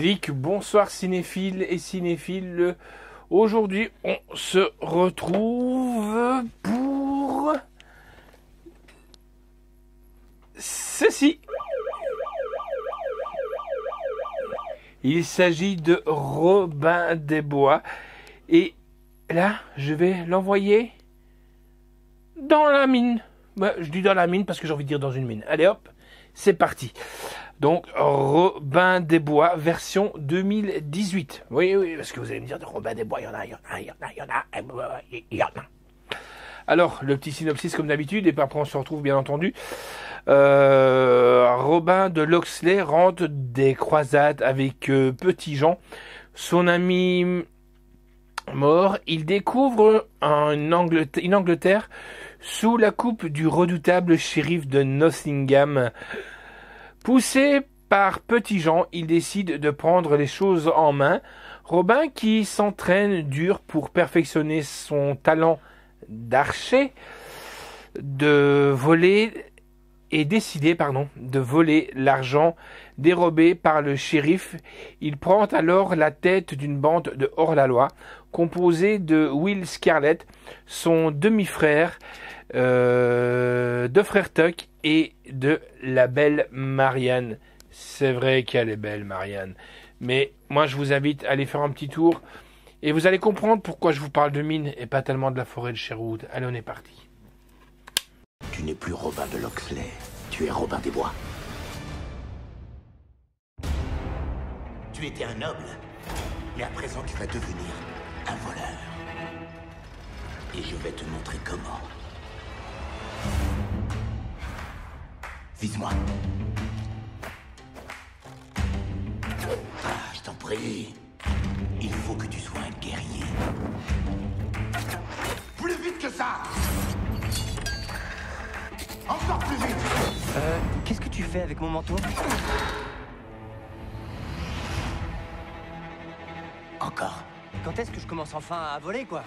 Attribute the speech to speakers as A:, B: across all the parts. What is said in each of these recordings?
A: Clic, bonsoir cinéphiles et cinéphiles. Aujourd'hui, on se retrouve pour ceci. Il s'agit de Robin des Bois. Et là, je vais l'envoyer dans la mine. Ouais, je dis dans la mine parce que j'ai envie de dire dans une mine. Allez hop, c'est parti. Donc, Robin des Bois, version 2018. Oui, parce que vous allez me dire, de Robin des Bois, il y en a. Alors, le petit synopsis comme d'habitude, et puis après on se retrouve bien entendu. Robin de Locksley rentre des croisades avec Petit Jean, son ami mort. Il découvre une Angleterre sous la coupe du redoutable shérif de Nottingham. Poussé par Petit Jean, il décide de prendre les choses en main. Robin, qui s'entraîne dur pour perfectionner son talent d'archer, de voler l'argent dérobé par le shérif. Il prend alors la tête d'une bande de hors-la-loi composée de Will Scarlet, son demi-frère, de frère Tuck et de la belle Marianne. C'est vrai qu'elle est belle, Marianne. Mais moi, je vous invite à aller faire un petit tour et vous allez comprendre pourquoi je vous parle de mine et pas tellement de la forêt de Sherwood. Allez, on est parti.
B: Tu n'es plus Robin de Locksley, tu es Robin des Bois. Tu étais un noble, mais à présent tu vas devenir un voleur. Et je vais te montrer comment. Vise-moi. Ah, je t'en prie. Il faut que tu sois un guerrier. Plus vite que ça! Encore plus vite!
C: Qu'est-ce que tu fais avec mon manteau?
B: Encore.
C: Quand est-ce que je commence enfin à voler, quoi?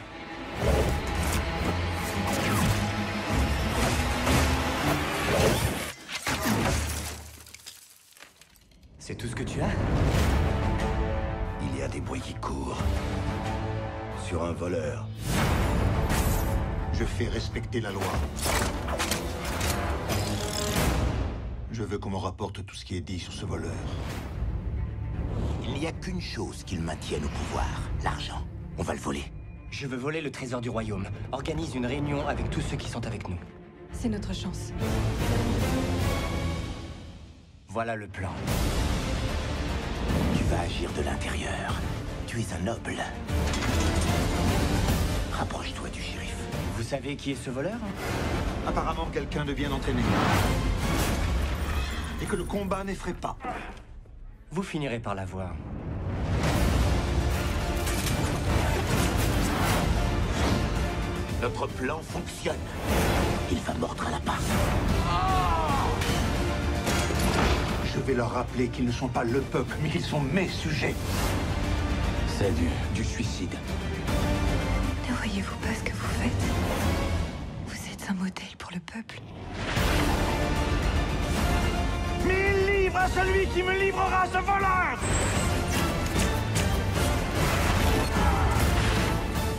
C: C'est tout ce que tu as?
B: Il y a des bruits qui courent. Sur un voleur. Je fais respecter la loi. Je veux qu'on me rapporte tout ce qui est dit sur ce voleur. Il n'y a qu'une chose qui le maintienne au pouvoir, l'argent. On va le voler.
C: Je veux voler le trésor du royaume. Organise une réunion avec tous ceux qui sont avec nous.
D: C'est notre chance.
C: Voilà le plan.
B: Tu vas agir de l'intérieur. Tu es un noble. Rapproche-toi du shérif.
C: Vous savez qui est ce voleur?
E: Apparemment, quelqu'un de bien entraîné. Et que le combat n'effraie pas.
C: Vous finirez par la voir.
B: Notre plan fonctionne. Il va mordre à la part.
E: Je vais leur rappeler qu'ils ne sont pas le peuple, mais qu'ils sont mes sujets.
B: C'est du suicide.
D: Ne voyez-vous pas ce que vous faites? Vous êtes un modèle pour le peuple.
E: 1000 livres à celui qui me livrera ce voleur!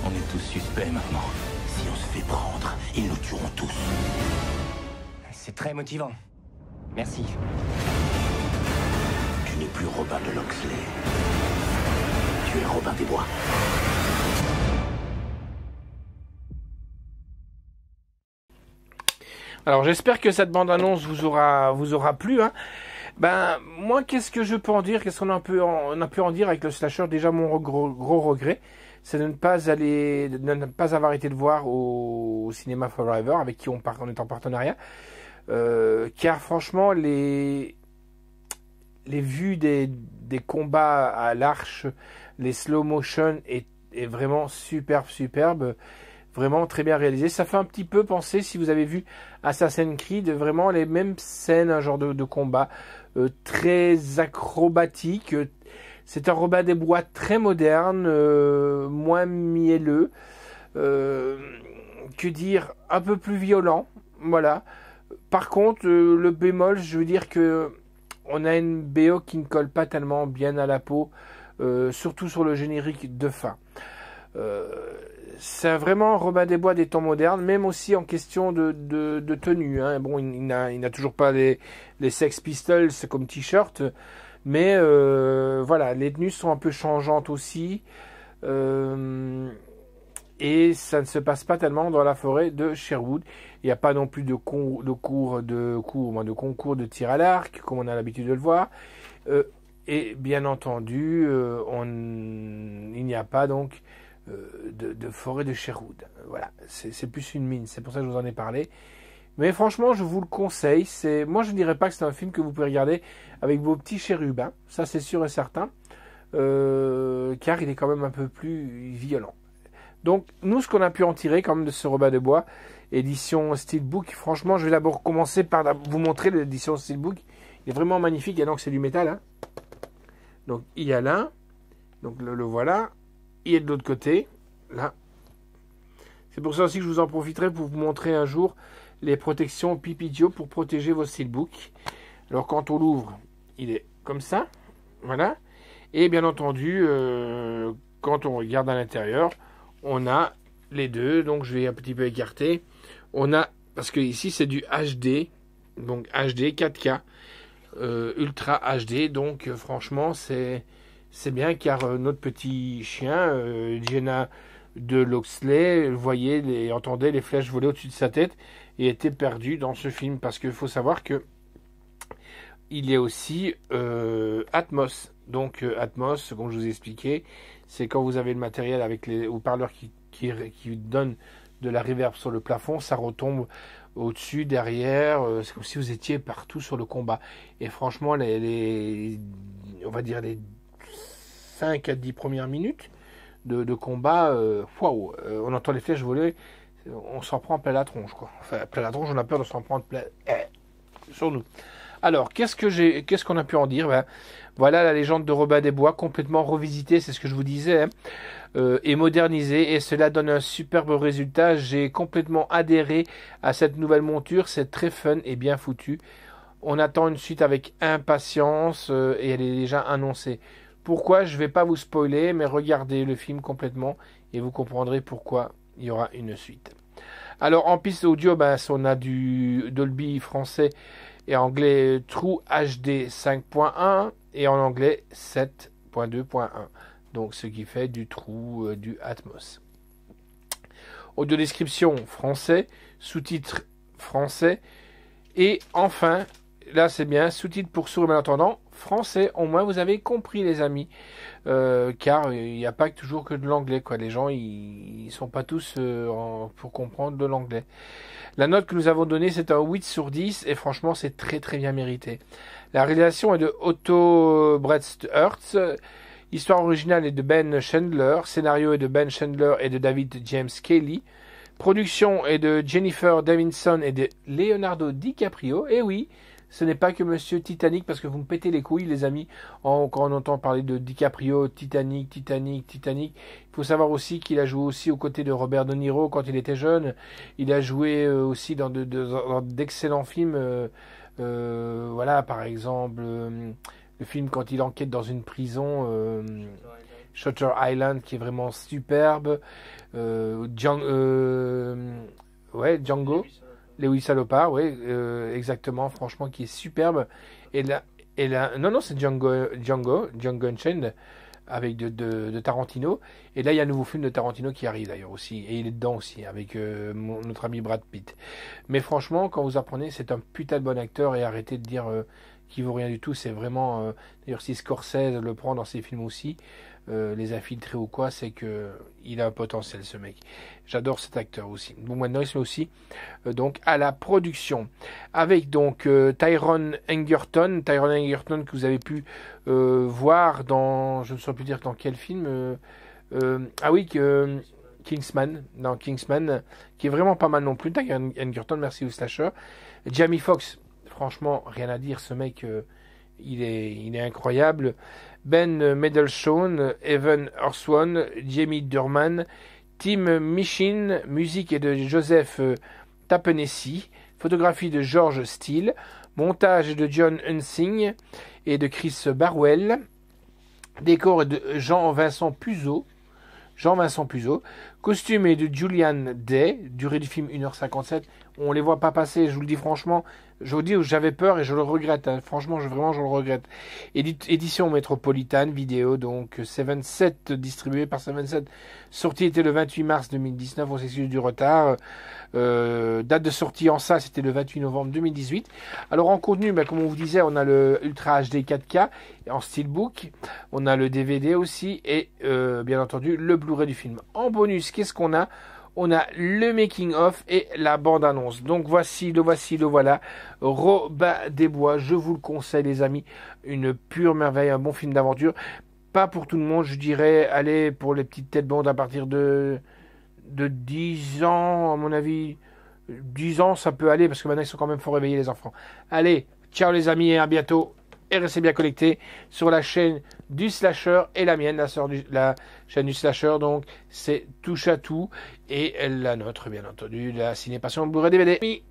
B: On est tous suspects maintenant. Si on se fait prendre, ils nous tueront tous.
C: C'est très motivant. Merci.
B: Tu n'es plus Robin de Locksley. Tu es Robin des Bois.
A: Alors j'espère que cette bande-annonce vous aura plu. Hein. Ben moi, qu'est-ce que je peux en dire? Qu'est-ce qu'on a pu en dire avec le slasher? Déjà, mon gros regret, c'est de ne pas avoir été le voir au Cinéma Forever, avec qui on est en partenariat. Car franchement, les vues des combats à l'arche, les slow motion est vraiment superbe. Vraiment très bien réalisé. Ça fait un petit peu penser, si vous avez vu Assassin's Creed, vraiment les mêmes scènes, un genre de combat très acrobatique. C'est un Robin des Bois très moderne, moins mielleux. Que dire, un peu plus violent. Voilà. Par contre, le bémol, je veux dire que on a une BO qui ne colle pas tellement bien à la peau, surtout sur le générique de fin. C'est vraiment Robin des Bois des temps modernes, même aussi en question de tenue. Hein. Bon, il n'a toujours pas les Sex Pistols comme t-shirt, mais voilà, les tenues sont un peu changeantes aussi. Et ça ne se passe pas tellement dans la forêt de Sherwood. Il n'y a pas non plus de concours de tir à l'arc, comme on a l'habitude de le voir. Et bien entendu, il n'y a pas donc de forêt de Sherwood. Voilà, c'est plus une mine, c'est pour ça que je vous en ai parlé. Mais franchement, je vous le conseille. Moi, je ne dirais pas que c'est un film que vous pouvez regarder avec vos petits chérubins, ça c'est sûr et certain, car il est quand même un peu plus violent. Donc, nous, ce qu'on a pu en tirer quand même de ce Robin des Bois, édition Steelbook, franchement, je vais d'abord commencer par vous montrer l'édition Steelbook. Il est vraiment magnifique, et donc c'est du métal. Hein. Donc, il y a là, donc le voilà, il est de l'autre côté, là. C'est pour ça aussi que je vous en profiterai pour vous montrer un jour les protections Pipidio pour protéger vos Steelbook. Alors, quand on l'ouvre, il est comme ça, voilà. Et bien entendu, quand on regarde à l'intérieur, on a les deux, donc je vais un petit peu écarter. On a, parce que ici c'est du HD, donc HD 4K, Ultra HD, donc franchement c'est bien car notre petit chien, Jenna de Loxley, voyait entendait les flèches voler au-dessus de sa tête et était perdu dans ce film, parce qu'il faut savoir que il est aussi Atmos. Donc Atmos, comme je vous ai expliqué, c'est quand vous avez le matériel avec les haut-parleurs qui donnent de la reverb sur le plafond, ça retombe au-dessus, derrière, c'est comme si vous étiez partout sur le combat. Et franchement, on va dire les 5 à 10 premières minutes de combat, waouh, on entend les flèches voler, on s'en prend plein la tronche, quoi. Enfin, plein la tronche, on a peur de s'en prendre plein sur nous. Alors, qu'est-ce qu'on a pu en dire? Voilà la légende de Robin des Bois, complètement revisitée, c'est ce que je vous disais, hein, et modernisée, et cela donne un superbe résultat. J'ai complètement adhéré à cette nouvelle monture, c'est très fun et bien foutu. On attend une suite avec impatience, et elle est déjà annoncée. Pourquoi? Je ne vais pas vous spoiler, mais regardez le film complètement, et vous comprendrez pourquoi il y aura une suite. Alors, en piste audio, on a du Dolby français et anglais True HD 5.1 et en anglais 7.2.1. Donc ce qui fait du True, du Atmos. Audio description français, sous-titres français et enfin, là c'est bien, sous-titres pour sourds et malentendants français. Au moins vous avez compris les amis, car il n'y a pas toujours que de l'anglais, quoi. Les gens ils sont pas tous pour comprendre de l'anglais. La note que nous avons donnée, c'est un 8 sur 10, et franchement, c'est très très bien mérité. La réalisation est de Otto Bretthurst, histoire originale est de Ben Chandler, scénario est de Ben Chandler et de David James Kelly, production est de Jennifer Davidson et de Leonardo DiCaprio, et oui, ce n'est pas que Monsieur Titanic, parce que vous me pétez les couilles, les amis, quand on entend parler de DiCaprio, Titanic. Il faut savoir aussi qu'il a joué aussi aux côtés de Robert De Niro quand il était jeune. Il a joué aussi dans d'excellents films. Voilà, par exemple, le film quand il enquête dans une prison, Shutter Island, qui est vraiment superbe. Django. Lewis Salopard, oui, exactement, franchement, qui est superbe. Et là, non, c'est Django Unchained avec de Tarantino. Et là, il y a un nouveau film de Tarantino qui arrive d'ailleurs aussi, et il est dedans aussi avec notre ami Brad Pitt. Mais franchement, quand vous apprenez, c'est un putain de bon acteur, et arrêtez de dire qu'il vaut rien du tout. C'est vraiment, d'ailleurs, si Scorsese le prend dans ses films aussi, les infiltrés ou quoi, c'est que il a un potentiel, ce mec. J'adore cet acteur aussi. Bon, maintenant il se met aussi donc à la production avec donc Taron Egerton que vous avez pu voir dans, je ne saurais plus dire dans quel film, Kingsman, qui est vraiment pas mal non plus. Taron Egerton, merci au slasher. Jamie Foxx, franchement rien à dire, ce mec il est incroyable. Ben Mendelsohn, Evan Orswan, Jamie Dornan, Tim Minchin, musique est de Joseph Tapenesi, photographie de George Steele, Montage de John Hunsing et de Chris Barwell. Décor de Jean-Vincent Puzo. Costume est de Julian Day. Durée du film 1h57. On les voit pas passer, je vous le dis franchement. Je vous dis, j'avais peur et je le regrette. Hein. Franchement, vraiment, je le regrette. Édition Métropolitane, vidéo, donc 7 distribué par 7. Sortie était le 28 mars 2019. On s'excuse du retard. Date de sortie en salle, c'était le 28 novembre 2018. Alors en contenu, comme on vous disait, on a le Ultra HD 4K en steelbook. On a le DVD aussi et bien entendu le Blu-ray du film. En bonus, qu'est-ce qu'on a ? On a le making of et la bande-annonce. Donc voici, le voilà. Robin des Bois, je vous le conseille les amis. Une pure merveille, un bon film d'aventure. Pas pour tout le monde, je dirais, allez, pour les petites têtes blondes à partir de 10 ans, à mon avis. 10 ans, ça peut aller, parce que maintenant, ils sont quand même fort réveillés, les enfants. Allez, ciao les amis, et à bientôt. Et restez bien connectés sur la chaîne du Slasher et la mienne, la chaîne du Slasher, donc c'est Touche à Tout, et la nôtre, bien entendu, la Ciné Passion Blu-ray DVD.